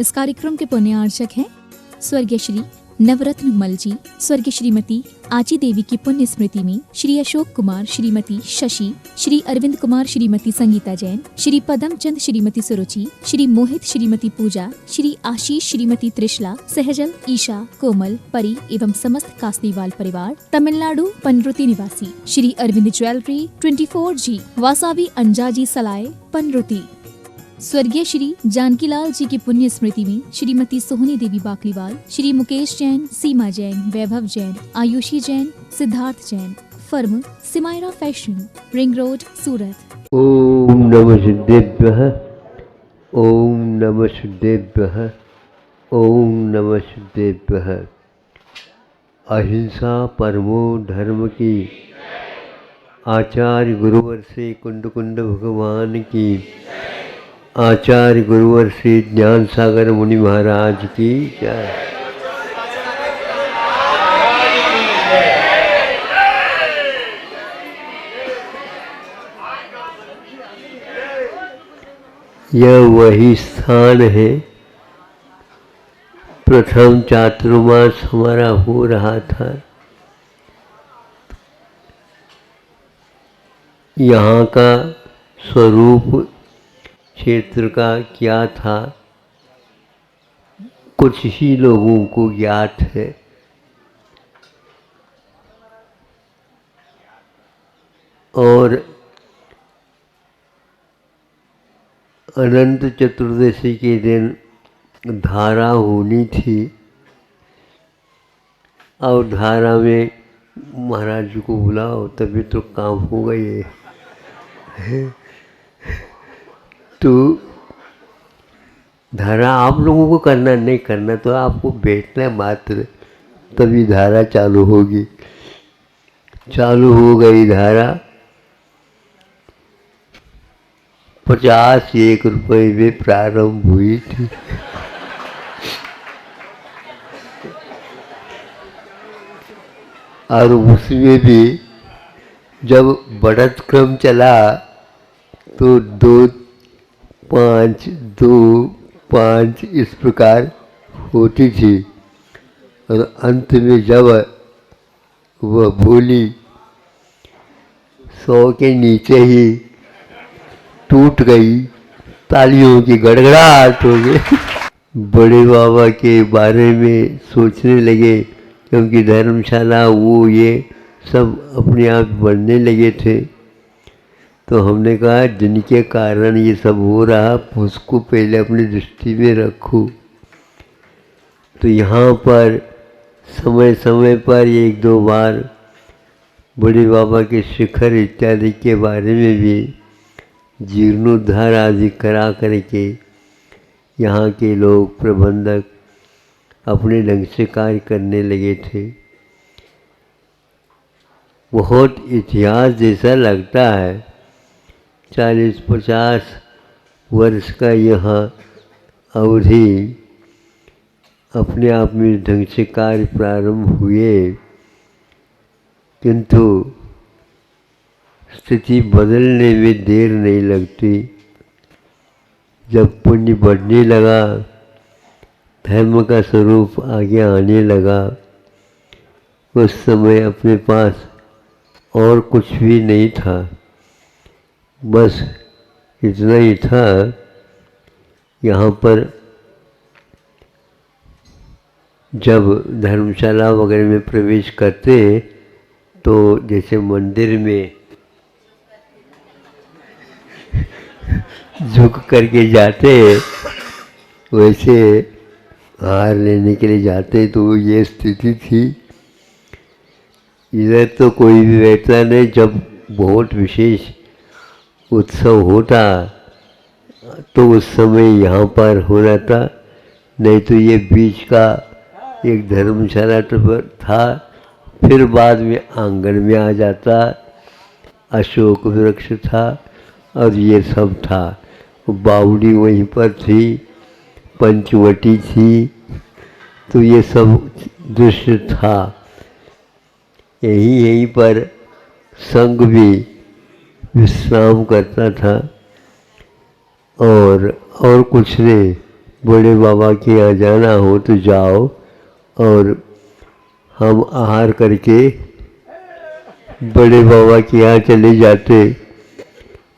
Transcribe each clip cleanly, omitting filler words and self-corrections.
इस कार्यक्रम के पुण्यार्चक हैं स्वर्गीय श्री नवरत्न मल जी, स्वर्गीय श्रीमती आची देवी की पुण्य स्मृति में श्री अशोक कुमार, श्रीमती शशि, श्री अरविंद कुमार, श्रीमती संगीता जैन, श्री पदम चंद, श्रीमती सुरुचि, श्री मोहित, श्रीमती पूजा, श्री आशीष, श्रीमती त्रिशला, सहजल, ईशा, कोमल, परी एवं समस्त कासनीवाल परिवार, तमिलनाडु पनरुति निवासी, श्री अरविंद ज्वेलरी 24G, वासावी अंजाजी सलाय पनरुति। स्वर्गीय श्री जानकीलाल जी की पुण्य स्मृति में Shrimati Sohni Devi Bakliwal, Shri Mukesh Jain, Seema Jain, Vaibhav Jain, Ayushi Jain, Siddharth Jain, firm Simayra fashion, ring road, Surat. Om नमः शिवाय, ओम नमः शिवाय, ओम नमः शिवाय। अहिंसा परमो धर्म की, आचार्य गुरुवर से कुंड कुंड भगवान की, आचार्य गुरुवर श्री ज्ञान सागर मुनि महाराज की जय। यह वही स्थान है, प्रथम चातुर्मास हमारा हो रहा था। यहाँ का स्वरूप क्षेत्र का क्या था, कुछ ही लोगों को ज्ञात है। और अनंत चतुर्दशी के दिन धारा होनी थी और धारा में महाराज जी को बुलाओ तभी तो काम हो गए। तो धारा आप लोगों को करना नहीं करना, तो आपको बैठना मात्र, तभी धारा चालू होगी। चालू हो गई धारा। 51 रुपये में प्रारंभ हुई थी। और उसमें भी जब बढ़त क्रम चला तो 2, 5, 2, 5 इस प्रकार होती थी। और अंत में जब वह बोली 100 के नीचे ही टूट गई, तालियों की गड़गड़ाहट हो गई। बड़े बाबा के बारे में सोचने लगे, क्योंकि धर्मशाला वो ये सब अपने आप बनने लगे थे। तो हमने कहा जिनके कारण ये सब हो रहा उसको पहले अपनी दृष्टि में रखो। तो यहाँ पर समय समय पर 1-2 बार बड़े बाबा के शिखर इत्यादि के बारे में भी जीर्णोद्धार आदि करा करके यहाँ के लोग प्रबंधक अपने ढंग से कार्य करने लगे थे। बहुत इतिहास जैसा लगता है। 40-50 वर्ष का यहाँ अवधि अपने आप में ढंग से कार्य प्रारंभ हुए, किंतु स्थिति बदलने में देर नहीं लगती। जब पुण्य बढ़ने लगा, धर्म का स्वरूप आगे आने लगा, उस समय अपने पास और कुछ भी नहीं था, बस इतना ही था। यहाँ पर जब धर्मशाला वगैरह में प्रवेश करते तो जैसे मंदिर में झुक करके जाते, वैसे हार लेने के लिए जाते, तो ये स्थिति थी। इधर तो कोई भी बैठता नहीं। जब बहुत विशेष उत्सव होता तो उस समय यहाँ पर हो रहा था, नहीं तो ये बीच का एक धर्मशाला था, फिर बाद में आंगन में आ जाता, अशोक वृक्ष था और ये सब था। बावड़ी वहीं पर थी, पंचवटी थी, तो ये सब दृश्य था। यहीं पर संघ भी विश्राम करता था और कुछ नहीं, बड़े बाबा के यहाँ जाना हो तो जाओ, और हम आहार करके बड़े बाबा के यहाँ चले जाते,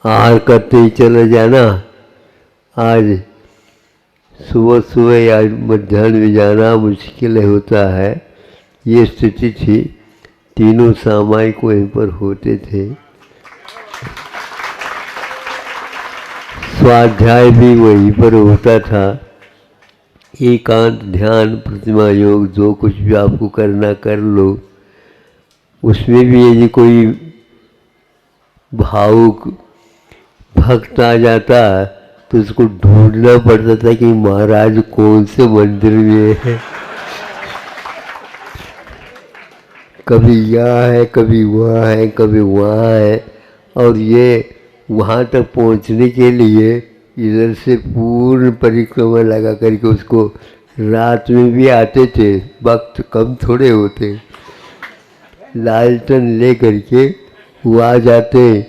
आहार करते ही चले जाना। आज सुबह सुबह या मध्याह्न में जाना मुश्किल होता है, ये स्थिति थी। तीनों सामायिक वहीं पर होते थे, स्वाध्याय भी वहीं पर होता था। एकांत ध्यान प्रतिमा योग जो कुछ भी आपको करना कर लो। उसमें भी यदि कोई भावुक भक्त आ जाता तो उसको ढूंढना पड़ता था कि महाराज कौन से मंदिर में है। कभी यहाँ है, कभी वहाँ है, कभी वहाँ है। और ये वहाँ तक पहुँचने के लिए इधर से पूर्ण परिक्रमा लगा करके उसको रात में भी आते थे, वक्त कम थोड़े होते, लालटन ले करके वो आ जाते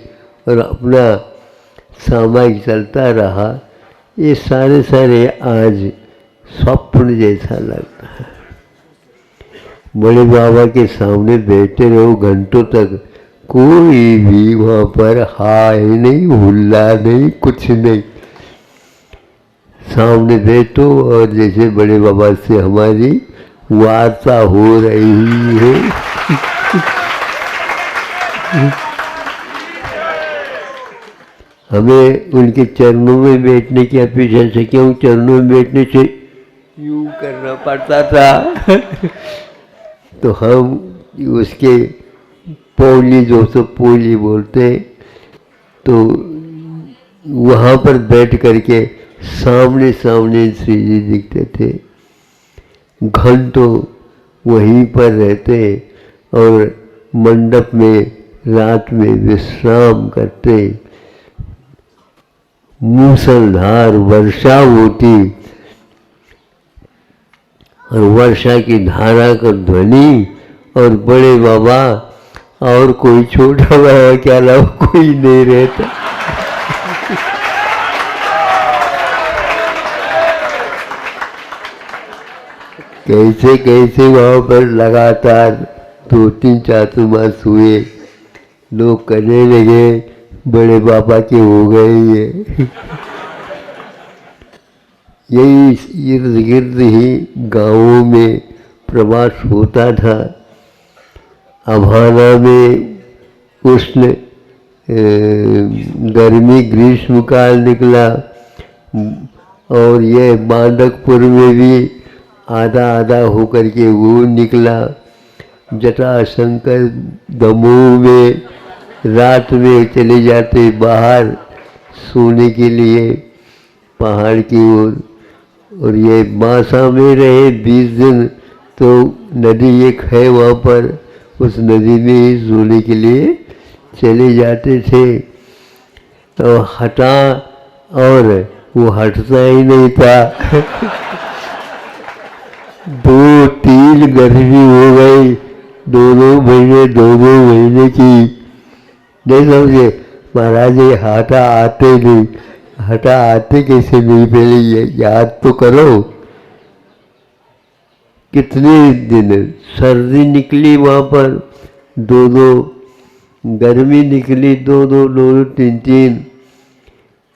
और अपना सामायिक चलता रहा। ये सारे आज स्वप्न जैसा लगता है। बड़े बाबा के सामने बैठे रहो घंटों तक, कोई भी वहाँ पर हाय नहीं, हुल्ला नहीं, कुछ नहीं। सामने बैठो और जैसे बड़े बाबा से हमारी वार्ता हो रही है। हमें उनके चरणों में बैठने की अपेक्षा से, क्यों चरणों में बैठने से यूं करना पड़ता था। तो हम उसके पौली, जो सो पोली बोलते, तो वहाँ पर बैठ करके सामने सामने श्री जी दिखते थे। घंटों वहीं पर रहते और मंडप में रात में विश्राम करते। मूसलधार वर्षा होती और वर्षा की धारा का ध्वनि, और बड़े बाबा और कोई छोटा बाबा के अलावा कोई नहीं रहता। कैसे कैसे वहाँ पर लगातार 2-3 चातुर्मास हुए। लोग कहने लगे बड़े बाबा के हो गए ये। यही इर्द गिर्द ही गाँवों में प्रवास होता था। अभाना में उष्ण गर्मी ग्रीष्म काल निकला, और ये बांडकपुर में भी आधा आधा होकर के वो निकला। जटाशंकर दमोह में रात में चले जाते बाहर सोने के लिए पहाड़ की ओर, और ये बांसा में रहे 20 दिन। तो नदी एक है वहाँ पर, उस नदी में ही सोने के लिए चले जाते थे। तो हटा, और वो हटता ही नहीं था। 2-3 गर्मी हो गई, 2-2 महीने की। नहीं समझे महाराज, ये हटा आते नहीं, हटा आते कैसे नहीं, पहले ये याद तो करो। कितने दिन सर्दी निकली वहाँ पर, 2-2, गर्मी निकली 2-2, 3-3,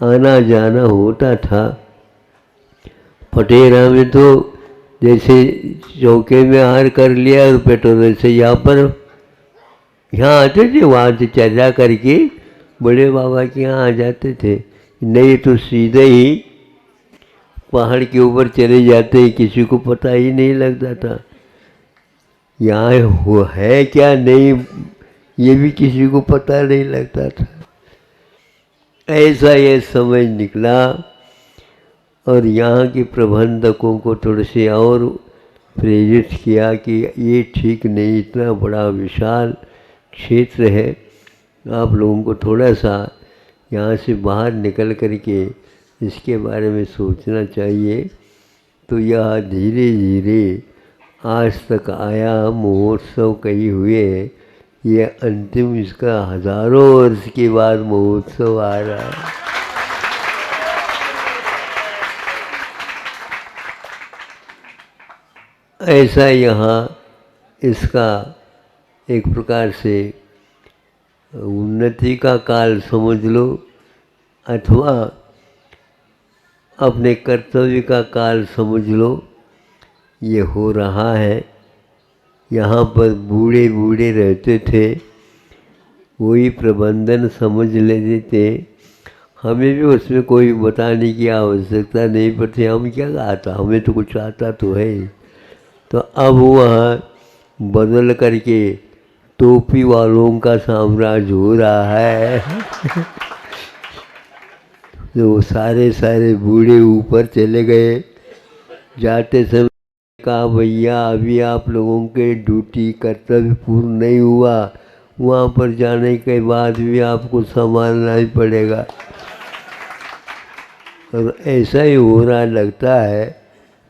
आना जाना होता था। पटेरा में तो जैसे चौके में आहार कर लिया और पेट्रोल से यहाँ आते थे, वहाँ से चर्चा करके बड़े बाबा के यहाँ आ जाते थे। नहीं तो सीधे ही पहाड़ के ऊपर चले जाते, किसी को पता ही नहीं लगता था यहाँ वो है क्या नहीं, ये भी किसी को पता नहीं लगता था। ऐसा ये समय निकला। और यहाँ के प्रबंधकों को थोड़े से और प्रेरित किया कि ये ठीक नहीं, इतना बड़ा विशाल क्षेत्र है, आप लोगों को थोड़ा सा यहाँ से बाहर निकल कर के इसके बारे में सोचना चाहिए। तो यह धीरे धीरे आज तक आया, महोत्सव कई हुए, ये अंतिम इसका हज़ारों वर्ष के बाद महोत्सव आ रहा है। ऐसा यहाँ इसका एक प्रकार से उन्नति का काल समझ लो, अथवा अपने कर्तव्य का काल समझ लो। ये हो रहा है। यहाँ पर बूढ़े बूढ़े रहते थे, वही प्रबंधन समझ लेते थे। हमें भी उसमें कोई बताने की आवश्यकता नहीं पड़ती। हम क्या आता, हमें तो कुछ आता तो है। तो अब वह बदल करके टोपी वालों का साम्राज्य हो रहा है। तो सारे सारे बूढ़े ऊपर चले गए। जाते समय कहा, भैया अभी आप लोगों के ड्यूटी कर्तव्य पूर्ण नहीं हुआ, वहाँ पर जाने के बाद भी आपको संभालना ही पड़ेगा। और ऐसा ही हो रहा लगता है।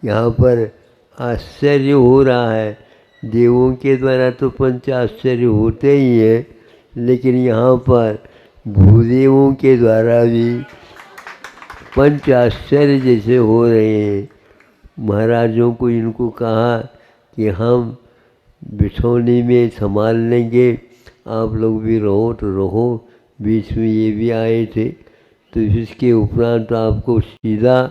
यहाँ पर आश्चर्य हो रहा है। देवों के द्वारा तो पंच आश्चर्य होते ही हैं, लेकिन यहाँ पर भूदेवों के द्वारा भी पंच आश्चर्य जैसे हो रहे हैं। महाराजों को इनको कहा कि हम बिछौनी में संभाल लेंगे, आप लोग भी रहो तो रहो। बीच में ये भी आए थे। तो इसके उपरांत आपको सीधा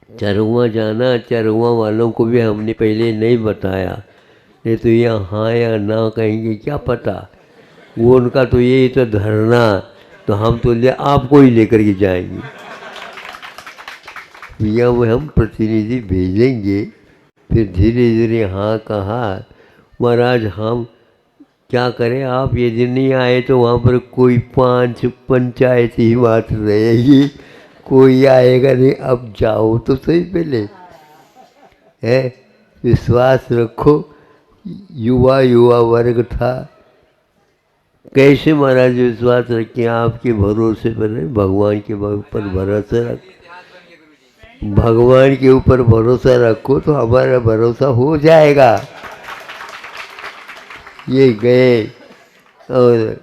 चरवा जाना। चरवा वालों को भी हमने पहले नहीं बताया, नहीं तो यहाँ हाँ या ना कहेंगे क्या पता। वो उनका तो यही तो धरना, तो हम तो आपको ही लेकर के जाएंगे। भैया वो हम प्रतिनिधि भेजेंगे। फिर धीरे धीरे हाँ कहा। महाराज हम क्या करें, आप यदि नहीं आए तो वहाँ पर कोई 5 पंचायत ही मात्र रहेगी, कोई आएगा नहीं। अब जाओ तो सही पहले, है विश्वास रखो। युवा वर्ग था। कैसे महाराज विश्वास रखें, आपके भरोसे पर नहीं, भगवान के ऊपर भरोसा रख। भगवान के ऊपर भरोसा रखो तो हमारा भरोसा हो जाएगा। ये गए और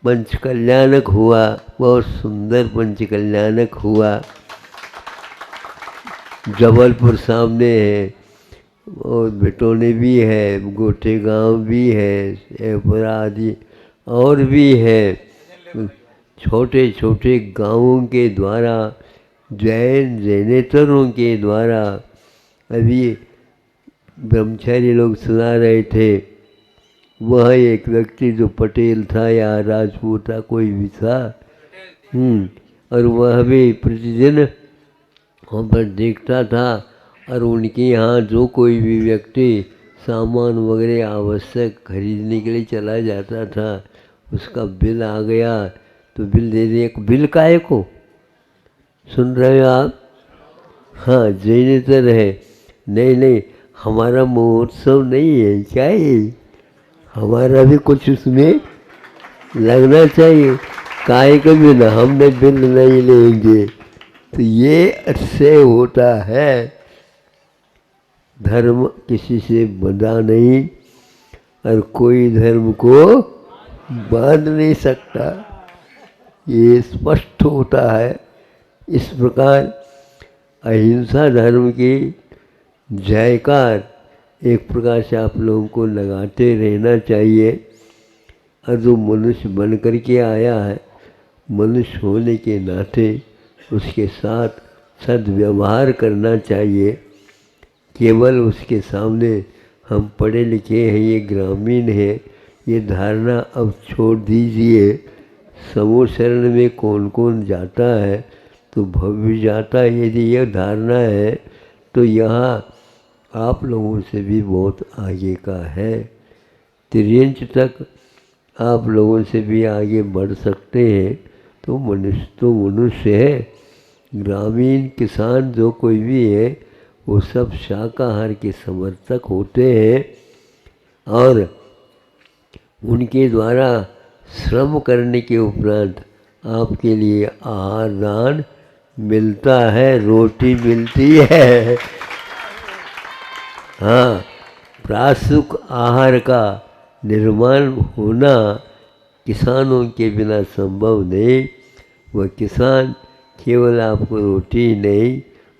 पंचकल्याणक हुआ, बहुत सुंदर पंचकल्याणक हुआ। जबलपुर सामने है, और बिटोने भी है, गोटे गांव भी है, एपुरा आदि और भी है। छोटे छोटे गांवों के द्वारा, जैनेतरों के द्वारा, अभी ब्रह्मचारी लोग सुना रहे थे। वह एक व्यक्ति जो पटेल था या राजपूत था, कोई भी था, और वह भी प्रतिदिन वहाँ पर देखता था। और उनके यहाँ जो कोई भी व्यक्ति सामान वगैरह आवश्यक खरीदने के लिए चला जाता था, उसका बिल आ गया तो बिल दे दिए। बिल काहे को सुन रहे हो आप? हाँ, जैनेतर है। नहीं, हमारा महोत्सव नहीं है क्या ये? हमारा भी कुछ उसमें लगना चाहिए। काहे का बिल, हमने बिल नहीं लेंगे। तो ये अच्छे होता है। धर्म किसी से बंधा नहीं, और कोई धर्म को बांध नहीं सकता, ये स्पष्ट होता है। इस प्रकार अहिंसा धर्म की जयकार एक प्रकार से आप लोगों को लगाते रहना चाहिए। और जो मनुष्य बन कर के आया है, मनुष्य होने के नाते उसके साथ सद्व्यवहार करना चाहिए। केवल उसके सामने हम पढ़े लिखे हैं, ये ग्रामीण है, ये धारणा अब छोड़ दीजिए। समूह शरण में कौन कौन जाता है तो भव्य जाता है। यदि यह धारणा है तो यहाँ आप लोगों से भी बहुत आगे का है। त्रियंच तक आप लोगों से भी आगे बढ़ सकते हैं। तो मनुष्य है। ग्रामीण किसान जो कोई भी है, वो सब शाकाहार के समर्थक होते हैं, और उनके द्वारा श्रम करने के उपरांत आपके लिए आहार दान मिलता है, रोटी मिलती है। हाँ, प्रासुक आहार का निर्माण होना किसानों के बिना संभव नहीं। वह किसान केवल आपको रोटी नहीं,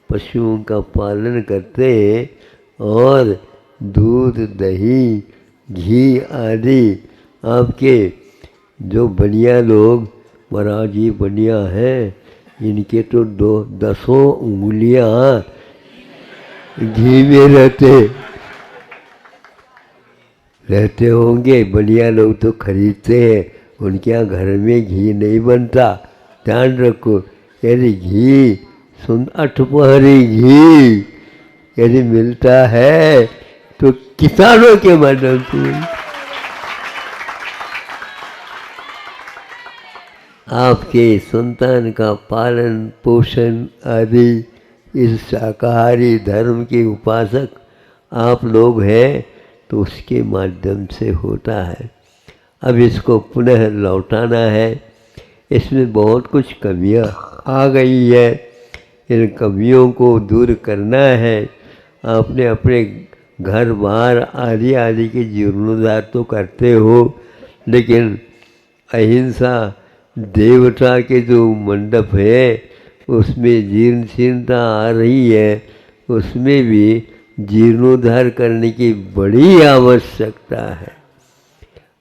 पशुओं का पालन करते हैं और दूध, दही, घी आदि आपके जो बनिया लोग, महाराज ये बनिया हैं, इनके तो 10 उंगलियां घी में रहते होंगे। बनिया लोग तो खरीदते हैं, उनके यहाँ घर में घी नहीं बनता। ध्यान रखो, यदि घी अठपहरी घी यदि मिलता है तो किसानों के माध्यम से। आपके संतान का पालन पोषण आदि इस शाकाहारी धर्म के उपासक आप लोग हैं, तो उसके माध्यम से होता है। अब इसको पुनः लौटाना है। इसमें बहुत कुछ कमियां आ गई है, इन कमियों को दूर करना है। आपने अपने घर बार आदि आदि के जीर्णोद्धार तो करते हो, लेकिन अहिंसा देवता के जो मंडप है उसमें जीर्ण शीर्णता आ रही है, उसमें भी जीर्णोद्धार करने की बड़ी आवश्यकता है।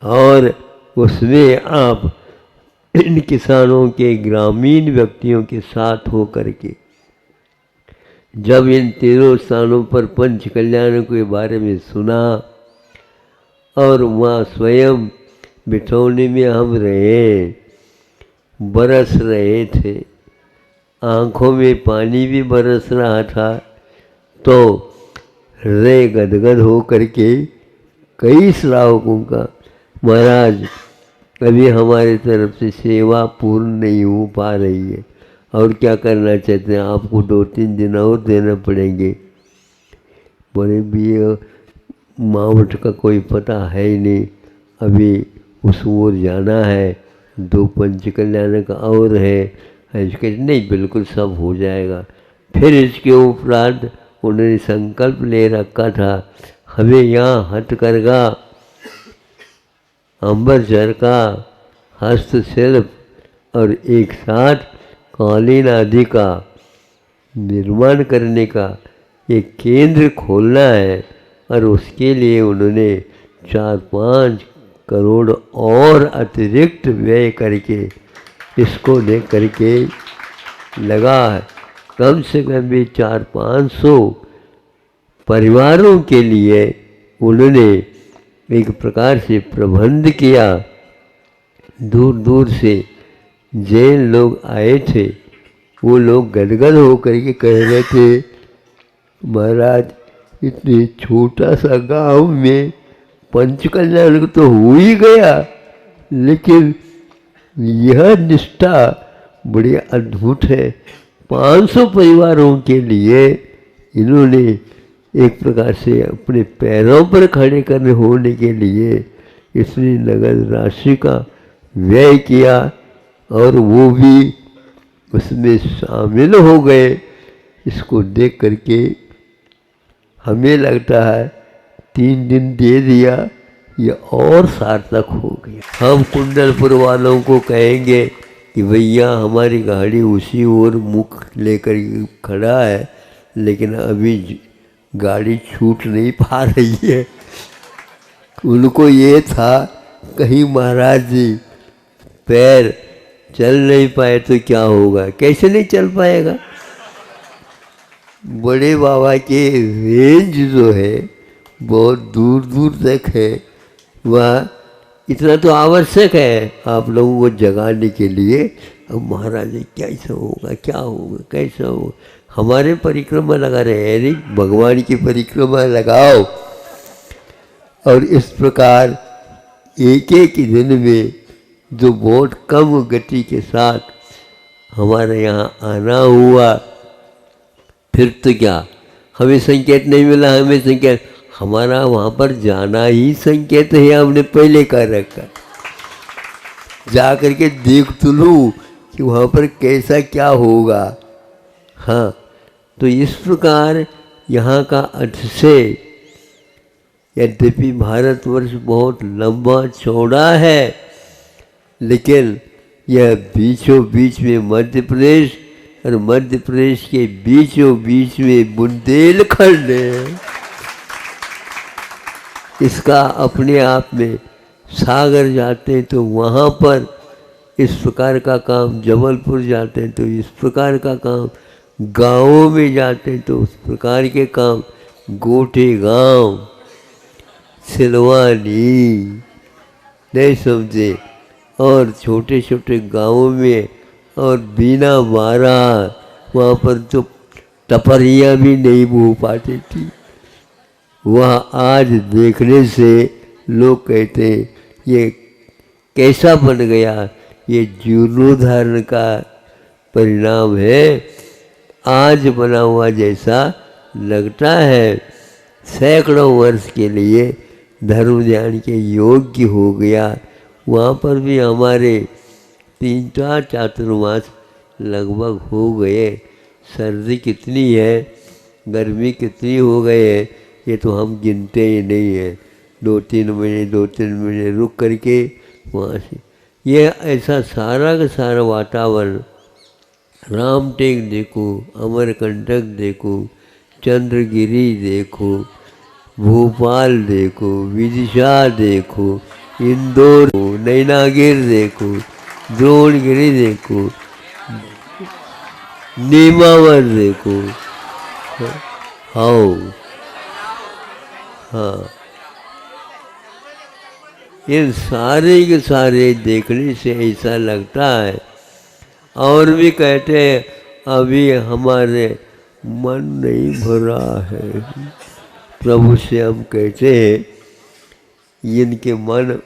और उसमें आप इन किसानों के ग्रामीण व्यक्तियों के साथ हो करके जब इन तीनों स्थानों पर पंच कल्याण के बारे में सुना और वहाँ स्वयं बिठौने में हम रहे, बरस रहे थे, आँखों में पानी भी बरस रहा था, तो हृदय गदगद हो करके कई श्रावकों का, महाराज अभी हमारी तरफ से सेवा पूर्ण नहीं हो पा रही है, और क्या करना चाहते हैं, आपको 2-3 दिन और देना पड़ेंगे। बोले भी मावट का कोई पता है ही नहीं, अभी उस ओर जाना है, 2 पंच कल्याण का और है। इसके नहीं, बिल्कुल सब हो जाएगा। फिर इसके उपरांत उन्होंने संकल्प ले रखा था, हमें यहाँ हथकरघा, अम्बरसर का हस्तशिल्प और एक साथ कालीन आदि का निर्माण करने का एक केंद्र खोलना है। और उसके लिए उन्होंने 4-5 करोड़ और अतिरिक्त व्यय करके इसको ले करके लगा है। कम से कम भी 400-500 परिवारों के लिए उन्होंने एक प्रकार से प्रबंध किया। दूर दूर से जैन लोग आए थे, वो लोग गदगद होकर के कह रहे थे, महाराज इतने छोटा सा गांव में पंच कल्याण तो हो ही गया, लेकिन यह निष्ठा बड़ी अद्भुत है। 500 परिवारों के लिए इन्होंने एक प्रकार से अपने पैरों पर खड़े करने होने के लिए इसने नगद राशि का व्यय किया, और वो भी उसमें शामिल हो गए। इसको देख करके हमें लगता है 3 दिन दे दिया, ये और सार्थक हो गया। हम कुंडलपुर वालों को कहेंगे कि भैया हमारी गाड़ी उसी ओर मुख लेकर खड़ा है, लेकिन अभी गाड़ी छूट नहीं पा रही है। उनको ये था कहीं महाराज जी पैर चल नहीं पाए तो क्या होगा, कैसे नहीं चल पाएगा। बड़े बाबा के रेंज जो है बहुत दूर दूर तक है, वह इतना तो आवश्यक है आप लोगों को जगाने के लिए। अब महाराज जी कैसा होगा, क्या होगा, कैसा होगा। हमारे परिक्रमा लगा रहे हैं, नहीं भगवान की परिक्रमा लगाओ। और इस प्रकार एक एक दिन में जो बहुत कम गति के साथ हमारे यहाँ आना हुआ, फिर तो क्या हमें संकेत नहीं मिला, हमें संकेत, हमारा वहाँ पर जाना ही संकेत है, हमने पहले कर रखा। जा कर के देख तो लूँ कि वहाँ पर कैसा क्या होगा। हाँ, तो इस प्रकार यहाँ का अतिशय, यद्यपि भारतवर्ष बहुत लंबा चौड़ा है, लेकिन यह बीचों बीच में मध्य प्रदेश और मध्य प्रदेश के बीचों बीच में बुंदेलखंड है। इसका अपने आप में सागर जाते हैं तो वहाँ पर इस प्रकार का काम, जबलपुर जाते हैं तो इस प्रकार का काम, गाँवों में जाते हैं तो उस प्रकार के काम, गोटे गांव, सिलवानी, नहीं समझे, और छोटे छोटे गांवों में, और बिना मारा वहाँ पर तो टपरियाँ भी नहीं बो पाती थी। वह आज देखने से लोग कहते हैं ये कैसा बन गया, ये जीर्णोद्धारण का परिणाम है, आज बना हुआ जैसा लगता है। सैकड़ों वर्ष के लिए धर्म ध्यान के योग्य हो गया। वहाँ पर भी हमारे 3-4 चातुर्मास लगभग हो गए। सर्दी कितनी है, गर्मी कितनी हो गई है, ये तो हम गिनते ही नहीं हैं। 2-3 महीने रुक करके वहाँ से ये ऐसा सारा का सारा वातावरण, रामटेक देखो, अमरकंटक देखो, चंद्रगिरी देखो, भोपाल देखो, विदिशा देखो, इंदौर, नैनागिर देखो, द्रोणगिरी देखो, नीमावर देखो, हाँ, इन सारे के सारे देखने से ऐसा लगता है। और भी कहते हैं अभी हमारे मन नहीं भरा है। प्रभु से हम कहते हैं इनके मन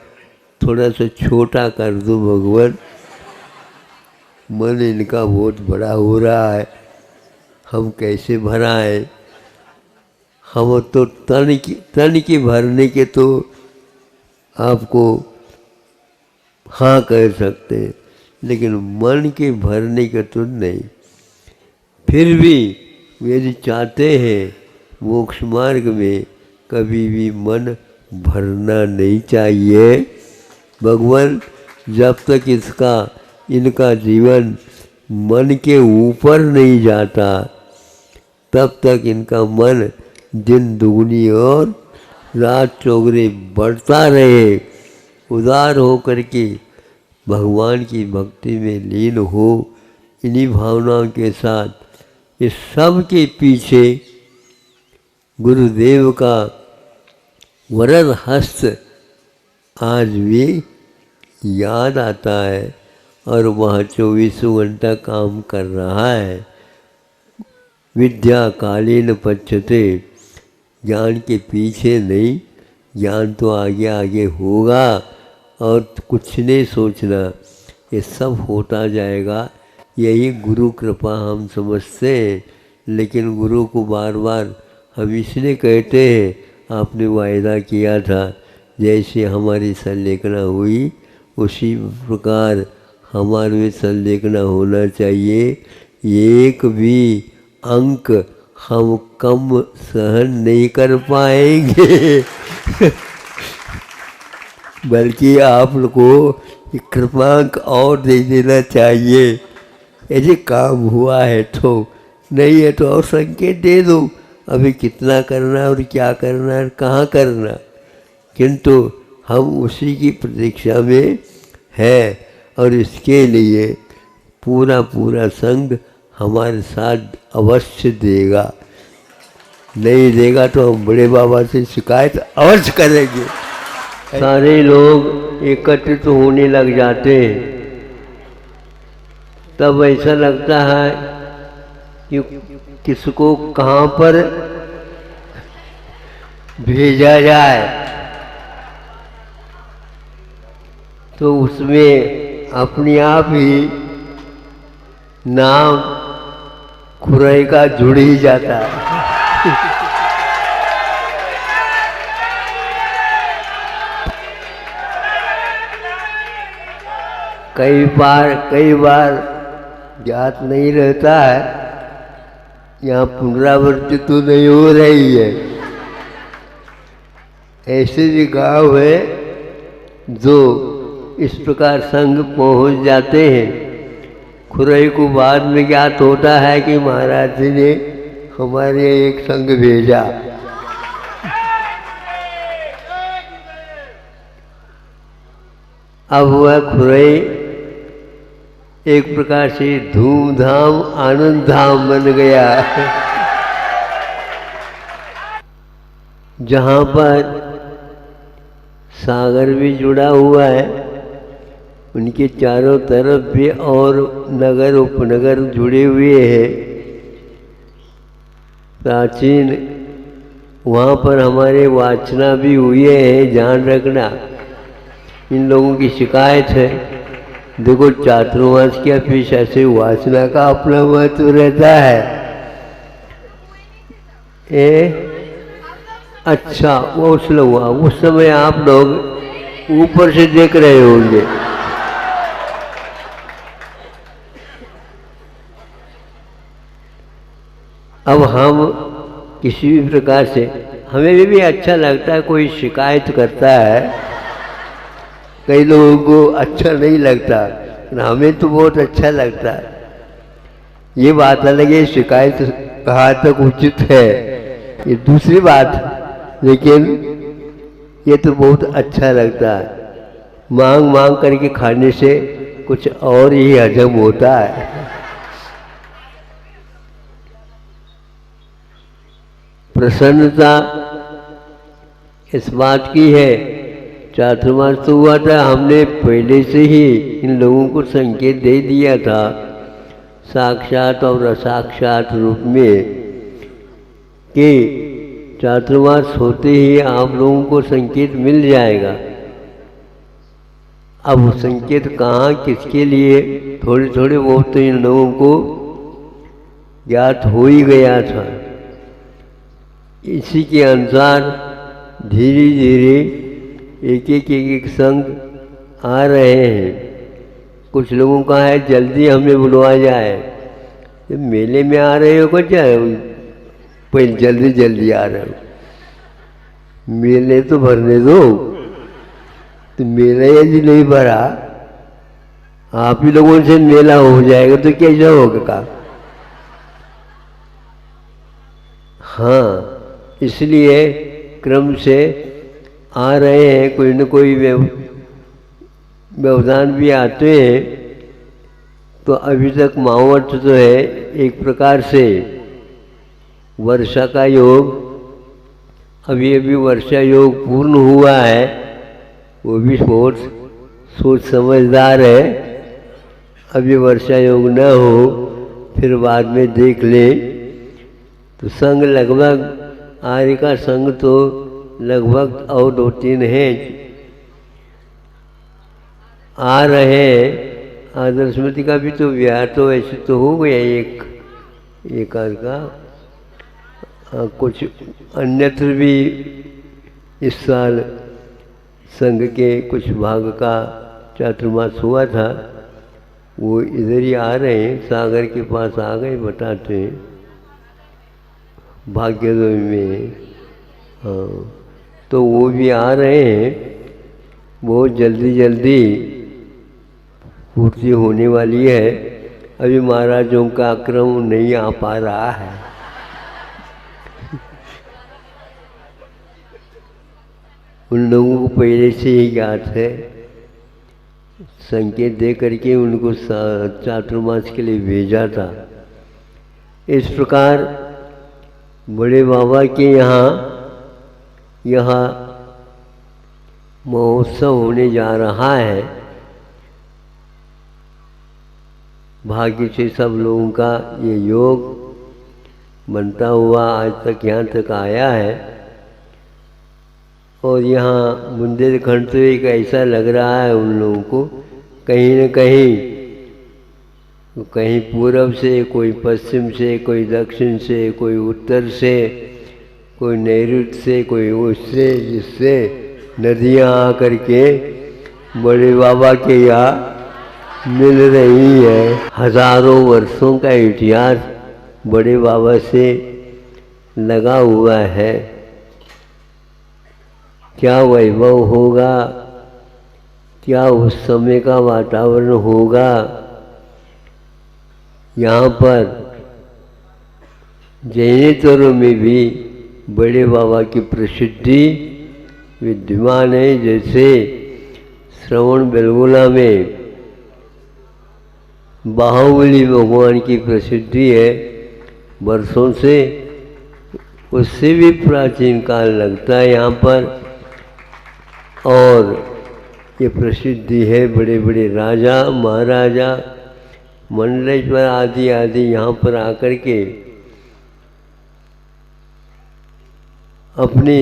थोड़ा सा छोटा कर दो भगवान, मन इनका बहुत बड़ा हो रहा है, हम कैसे भराएं। हम तो तन की भरने के तो आपको हाँ कह सकते हैं, लेकिन मन के भरने के तो नहीं। फिर भी यदि चाहते हैं मोक्ष मार्ग में कभी भी मन भरना नहीं चाहिए। भगवान जब तक इनका जीवन मन के ऊपर नहीं जाता तब तक इनका मन दिन दुगनी और रात चौगुनी बढ़ता रहे, उदार हो करके भगवान की भक्ति में लीन हो। इन्हीं भावनाओं के साथ इस सब के पीछे गुरुदेव का वरद हस्त आज भी याद आता है और वह 24 घंटा काम कर रहा है। विद्या कालीन पच्यते, ज्ञान के पीछे नहीं, ज्ञान तो आगे आगे होगा और कुछ नहीं सोचना, ये सब होता जाएगा। यही गुरु कृपा हम समझते हैं, लेकिन गुरु को बार बार हम इसलिए कहते हैं, आपने वायदा किया था जैसे हमारी संलेखना हुई उसी प्रकार हमारे में संलेखना होना चाहिए। एक भी अंक हम कम सहन नहीं कर पाएंगे बल्कि आप लोग को कृपांक और दे देना चाहिए। यदि काम हुआ है तो, नहीं है तो और संकेत दे दो, अभी कितना करना और क्या करना और कहाँ करना। किंतु हम उसी की प्रतीक्षा में है और इसके लिए पूरा संघ हमारे साथ अवश्य देगा। नहीं देगा तो हम बड़े बाबा से शिकायत अवश्य करेंगे। सारे लोग एकत्रित होने लग जाते हैं, तब ऐसा लगता है कि किसको कहाँ पर भेजा जाए, तो उसमें अपने आप ही नाम खुराई का जुड़ ही जाता है कई बार ज्ञात नहीं रहता है, यहाँ पुनरावृत्ति तो नहीं हो रही है। ऐसे भी गांव है जो इस प्रकार संग पहुंच जाते हैं, खुरई को बाद में ज्ञात होता है कि महाराज जी ने हमारे एक संग भेजा। अब वह खुरई एक प्रकार से धूमधाम आनंद धाम बन गया, जहाँ पर सागर भी जुड़ा हुआ है, उनके चारों तरफ भी और नगर उपनगर जुड़े हुए हैं प्राचीन। वहाँ पर हमारे वाचना भी हुए हैं, ध्यान रखना। इन लोगों की शिकायत है, देखो चातुर्मास के पेशा से वासना का अपना महत्व रहता है। अच्छा, वो हुआ उस समय आप लोग ऊपर से देख रहे होंगे। अब हम किसी भी प्रकार से, हमें भी अच्छा लगता है, कोई शिकायत करता है, कई लोगों को अच्छा नहीं लगता, हमें तो बहुत अच्छा लगता है। ये बात अलग है, शिकायत कहाँ तक उचित है ये दूसरी बात, लेकिन ये तो बहुत अच्छा लगता है। मांग मांग करके खाने से कुछ और ही हजम होता है। प्रसन्नता इस बात की है, चातुर्मास तो हुआ था, हमने पहले से ही इन लोगों को संकेत दे दिया था साक्षात और असाक्षात रूप में कि चातुर्मास होते ही आप लोगों को संकेत मिल जाएगा। अब वो संकेत कहाँ किसके लिए, थोड़े थोड़े बहुत तो इन लोगों को ज्ञात हो ही गया था। इसी के अनुसार धीरे धीरे एक संग आ रहे हैं। कुछ लोगों का है जल्दी हमें बुलवा जाए, तो मेले में आ रहे हो को क्या पहले जल्दी जल्दी आ रहे हो, मेले तो भरने दो। तो मेला यदि नहीं भरा, आप ही लोगों से मेला हो जाएगा तो कैसा होगा? हाँ, इसलिए क्रम से आ रहे हैं, कोई न कोई व्यवधान भी आते हैं। तो अभी तक मावट तो है, एक प्रकार से वर्षा का योग, अभी अभी वर्षा योग पूर्ण हुआ है, वो भी बहुत सोच समझदार है। अभी वर्षा योग न हो, फिर बाद में देख ले। तो संग लगभग आर्य का संग तो लगभग और 2-3 हैं आ रहे हैं। आदर्शमती का भी तो विवाह तो वैसे तो हो गया एक आध का, कुछ अन्यत्र भी इस साल संघ के कुछ भाग का चातुर्मास हुआ था, वो इधर ही आ रहे हैं, सागर के पास आ गए बताते हैं, भाग्योदय में। हाँ, तो वो भी आ रहे हैं, बहुत जल्दी जल्दी पूर्ति होने वाली है। अभी महाराजों का क्रम नहीं आ पा रहा है। उन लोगों को पहले से ही ज्ञात है, संकेत दे करके उनको चातुर्मास के लिए भेजा था। इस प्रकार बड़े बाबा के यहाँ महोत्सव होने जा रहा है। भाग्य से सब लोगों का ये योग बनता हुआ आज तक यहाँ तक आया है। और यहाँ बुंदेलखंड तो एक ऐसा लग रहा है उन लोगों को, कहीं न कहीं पूरब से, कोई पश्चिम से, कोई दक्षिण से, कोई उत्तर से, कोई नैऋत्य से, कोई उससे, जिससे नदियाँ आकर के बड़े बाबा के यहाँ मिल रही है। हजारों वर्षों का इतिहास बड़े बाबा से लगा हुआ है। क्या वैभव होगा, क्या उस समय का वातावरण होगा, यहाँ पर जैनेतरों में भी बड़े बाबा की प्रसिद्धि विद्यमान है। जैसे श्रवण बेलगोला में बाहुबली भगवान की प्रसिद्धि है वर्षों से, उससे भी प्राचीन काल लगता है यहाँ पर। और ये प्रसिद्धि है बड़े बड़े राजा महाराजा मंडलेश्वर आदि आदि यहाँ पर आकर के अपनी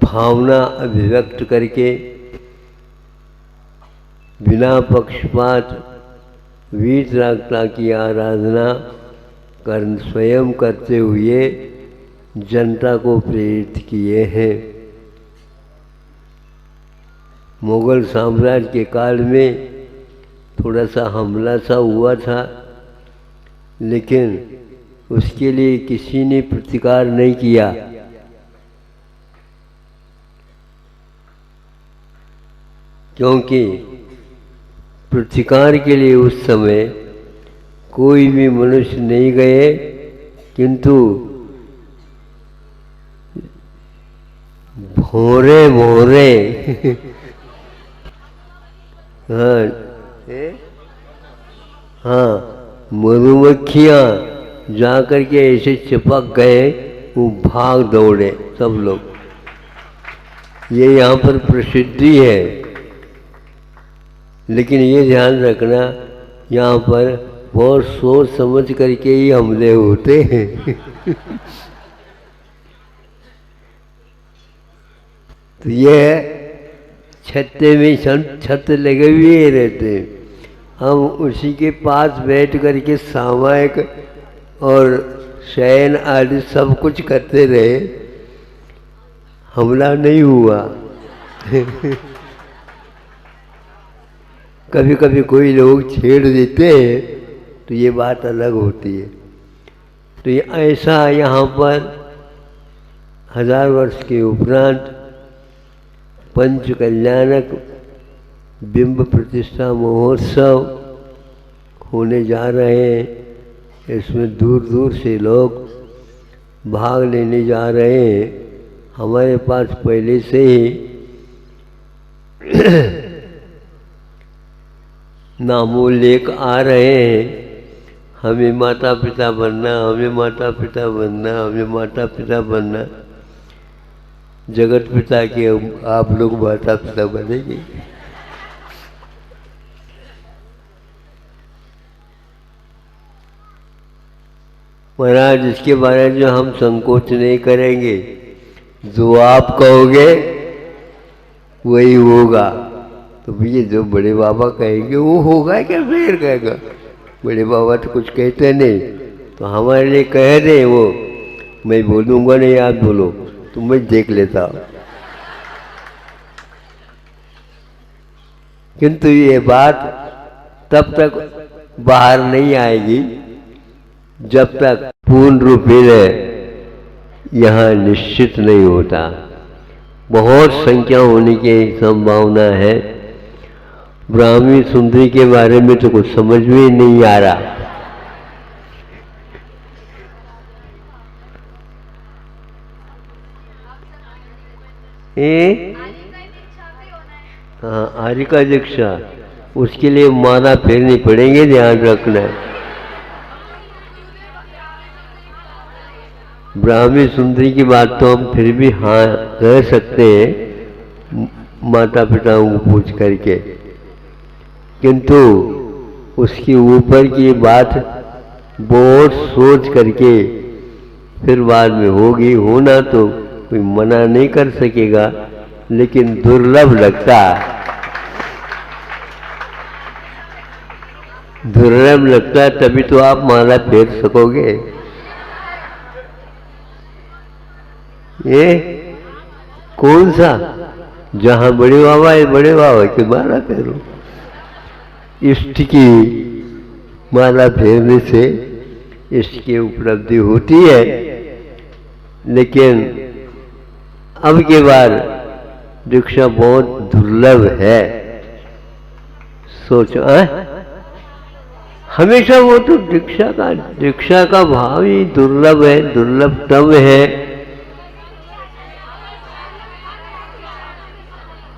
भावना अभिव्यक्त करके बिना पक्षपात वीतरागता की आराधना स्वयं करते हुए जनता को प्रेरित किए हैं। मुगल साम्राज्य के काल में थोड़ा सा हमला सा हुआ था, लेकिन उसके लिए किसी ने प्रतिकार नहीं किया। क्योंकि प्रतिकार के लिए उस समय कोई भी मनुष्य नहीं गए, किंतु भोरे भोरे हाँ मधुमक्खियाँ जा कर के ऐसे चिपक गए, वो भाग दौड़े सब लोग। ये यहाँ पर प्रसिद्धि है। लेकिन ये ध्यान रखना, यहाँ पर बहुत सोच समझ करके ही हमले होते हैं। तो ये छत्ते में छत लगे हुए रहते हैं, हम उसी के पास बैठ करके सामायिक और शयन आदि सब कुछ करते रहे, हमला नहीं हुआ। कभी कभी कोई लोग छेड़ देते हैं तो ये बात अलग होती है। तो ये ऐसा यहाँ पर 1000 वर्ष के उपरांत पंच कल्याणक बिंब प्रतिष्ठा महोत्सव होने जा रहे हैं। इसमें दूर दूर से लोग भाग लेने जा रहे हैं। हमारे पास पहले से ही नामोल्लेख आ रहे हैं, हमें माता पिता बनना, हमें माता पिता बनना, हमें माता पिता बनना। जगत पिता के आप लोग माता पिता बनेंगे। महाराज, इसके बारे में जो हम संकोच नहीं करेंगे, जो आप कहोगे वही होगा। तो भैया जो बड़े बाबा कहेंगे वो होगा क्या फिर कहेगा? बड़े बाबा तो कुछ कहते नहीं, तो हमारे लिए कह दे वो, मैं बोलूँगा नहीं, आप बोलो तो मैं देख लेता हूँ। किंतु ये बात तब तक बाहर नहीं आएगी जब तक पूर्ण रूप में यहाँ निश्चित नहीं होता। बहुत संख्या होने की संभावना है। ब्राह्मी सुंदरी के बारे में तो कुछ समझ में नहीं आ रहा। हाँ, आर्य का दीक्षा, उसके लिए माला फेरनी पड़ेंगे, ध्यान रखना है। ब्राह्मी सुंदरी की बात तो हम फिर भी हाँ कह सकते हैं माता पिताओं को पूछ करके, किंतु उसके ऊपर की बात बहुत सोच करके फिर बाद में होगी। होना तो कोई मना नहीं कर सकेगा, लेकिन दुर्लभ लगता है, दुर्लभ लगता है, तभी तो आप माला फेर सकोगे। ये कौन सा, जहां बड़े बाबा है, बड़े बाबा की माला फेरो। इष्ट की माला फेरने से इष्ट की उपलब्धि होती है, लेकिन अब के बाद दीक्षा बहुत दुर्लभ है। सोचो हमेशा वो तो दीक्षा का भाव ही दुर्लभ है, दुर्लभतम है।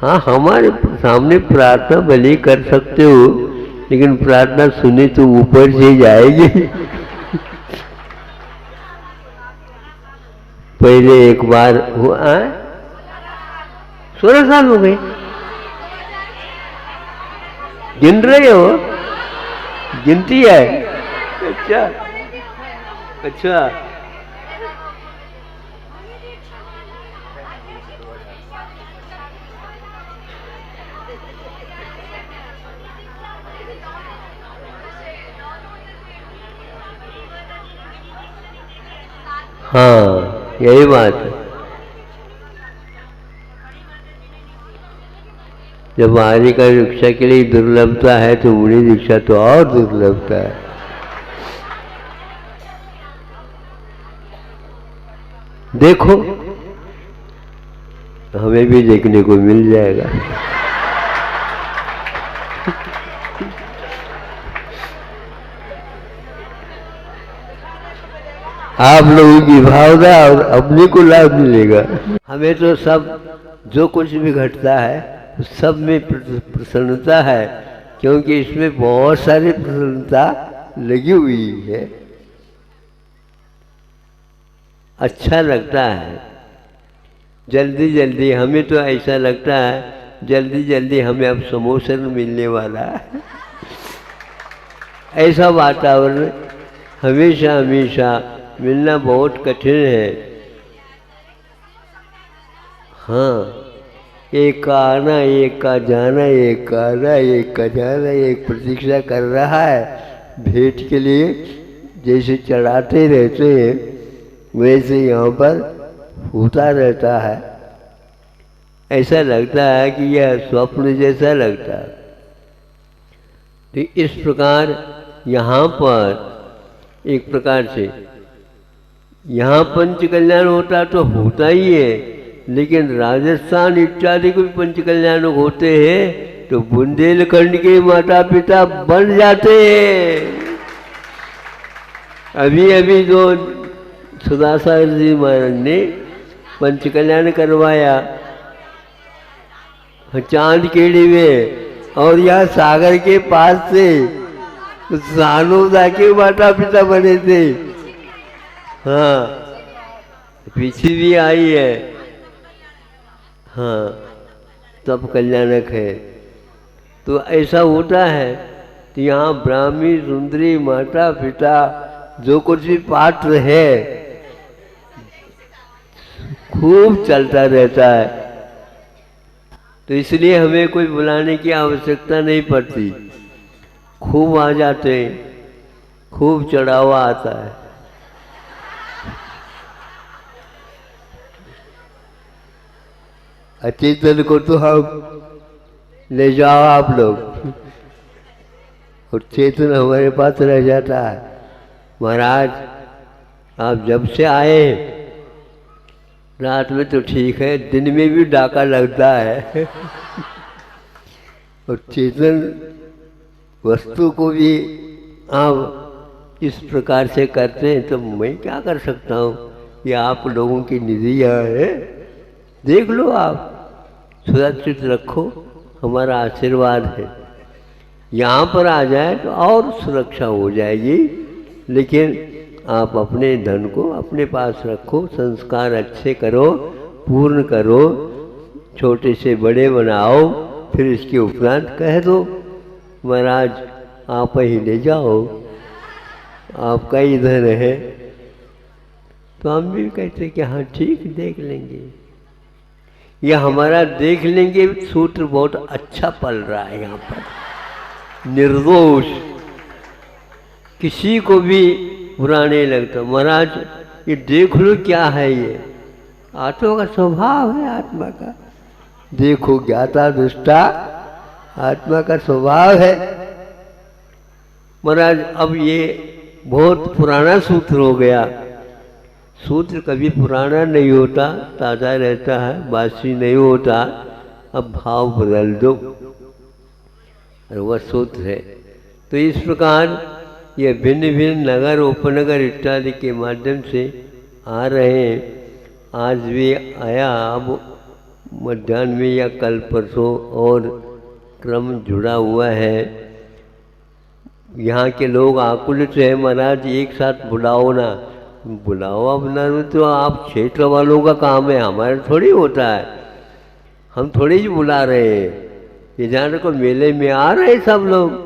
हाँ, हमारे सामने प्रार्थना भले कर सकते हो, लेकिन प्रार्थना सुनी तो ऊपर से जाएगी। पहले एक बार हुआ, 16 साल हो गए। गिन रहे हो? गिनती है? अच्छा अच्छा। हाँ, यही बात है। जब आर्य का दीक्षा के लिए दुर्लभता है तो मुनि दीक्षा तो और दुर्लभता है। देखो, हमें भी देखने को मिल जाएगा। आप लोगों की भावना और अपने को लाभ मिलेगा। हमें तो सब जो कुछ भी घटता है सब में प्रसन्नता है, क्योंकि इसमें बहुत सारी प्रसन्नता लगी हुई है। अच्छा लगता है। जल्दी जल्दी हमें तो ऐसा लगता है जल्दी जल्दी हमें अब समोसन मिलने वाला है। ऐसा वातावरण हमेशा हमेशा मिलना बहुत कठिन है। हाँ, एक का आना, एक का जाना, एक का आना, एक का जाना, एक प्रतीक्षा कर रहा है भेंट के लिए। जैसे चढ़ाते रहते हैं वैसे यहाँ पर होता रहता है। ऐसा लगता है कि यह स्वप्न जैसा लगता है। तो इस प्रकार यहाँ पर एक प्रकार से यहाँ पंच कल्याण होता तो होता ही है, लेकिन राजस्थान इत्यादि को भी पंच कल्याण होते हैं तो बुंदेलखंड के माता पिता बन जाते हैं। अभी अभी जो सुधासागर जी महाराज ने पंच कल्याण करवाया चांद केड़ी में, और यहाँ सागर के पास से सानोदा के माता पिता बने थे। हाँ, पीछे भी आई है। हाँ, तब कल्याणक है। तो ऐसा होता है कि यहाँ ब्राह्मी सुंदरी माता पिता जो कुछ भी पात्र है खूब चलता रहता है। तो इसलिए हमें कोई बुलाने की आवश्यकता नहीं पड़ती। खूब आ जाते हैं, खूब चढ़ावा आता है। अचेतन को तो हम ले जाओ आप लोग, और चेतन हमारे पास रह जाता है। महाराज आप जब से आए रात में तो ठीक है, दिन में भी डाका लगता है। और चेतन वस्तु को भी आप इस प्रकार से करते हैं तो मैं क्या कर सकता हूँ। ये आप लोगों की निधि है, देख लो, आप सुरक्षित रखो, हमारा आशीर्वाद है। यहाँ पर आ जाए तो और सुरक्षा हो जाएगी, लेकिन आप अपने धन को अपने पास रखो, संस्कार अच्छे करो, पूर्ण करो, छोटे से बड़े बनाओ, फिर इसके उपरांत कह दो महाराज आप ही ले जाओ, आपका ही धन है। तो हम भी कहते कि हाँ ठीक, देख लेंगे। यह हमारा देख लेंगे सूत्र बहुत अच्छा पल रहा है यहाँ पर। निर्दोष, किसी को भी बुरा नहीं लगता। महाराज ये देख लो क्या है, ये आत्मा का स्वभाव है, आत्मा का। देखो ज्ञाता दृष्टा आत्मा का स्वभाव है। महाराज अब ये बहुत पुराना सूत्र हो गया। सूत्र कभी पुराना नहीं होता, ताज़ा रहता है, बासी नहीं होता। अब भाव बदल दो, और वह सूत्र है। तो इस प्रकार ये भिन्न भिन्न नगर उपनगर इत्यादि के माध्यम से आ रहे हैं। आज भी आया, अब मध्याह्न में या कल परसों और क्रम जुड़ा हुआ है। यहाँ के लोग आकुलित हैं, महाराज एक साथ बुलाओ ना। बुलाओ अपना तो आप क्षेत्र वालों का काम है, हमारा थोड़ी होता है। हम थोड़ी ही बुला रहे हैं। ये जान को मेले में आ रहे सब लोग,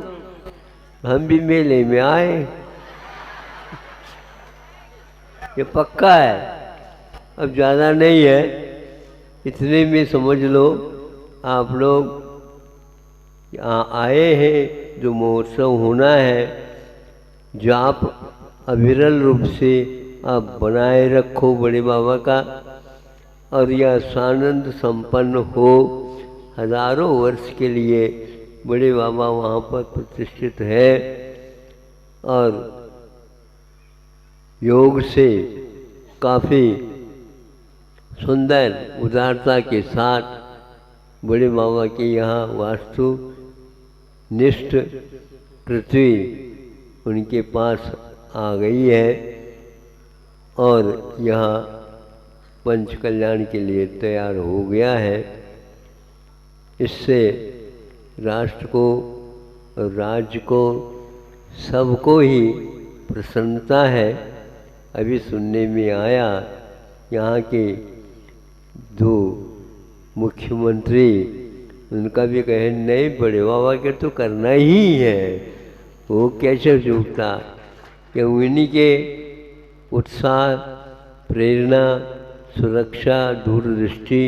हम भी मेले में आए, ये पक्का है। अब ज़्यादा नहीं है, इतने में समझ लो आप लोग यहाँ आए हैं। जो महोत्सव होना है, जो आप अविरल रूप से आप बनाए रखो बड़े बाबा का, और यह सानंद संपन्न हो। हजारों वर्ष के लिए बड़े बाबा वहाँ पर प्रतिष्ठित है और योग से काफ़ी सुंदर उदारता के साथ बड़े बाबा के यहाँ वास्तु निष्ठ पृथ्वी उनके पास आ गई है और यहाँ पंच कल्याण के लिए तैयार हो गया है। इससे राष्ट्र को, राज्य को, सबको ही प्रसन्नता है। अभी सुनने में आया यहाँ के जो मुख्यमंत्री, उनका भी कहे नहीं बड़े बाबा के तो करना ही है। वो कैसे झूठता कि उन्हीं के उत्साह, प्रेरणा, सुरक्षा, दूरदृष्टि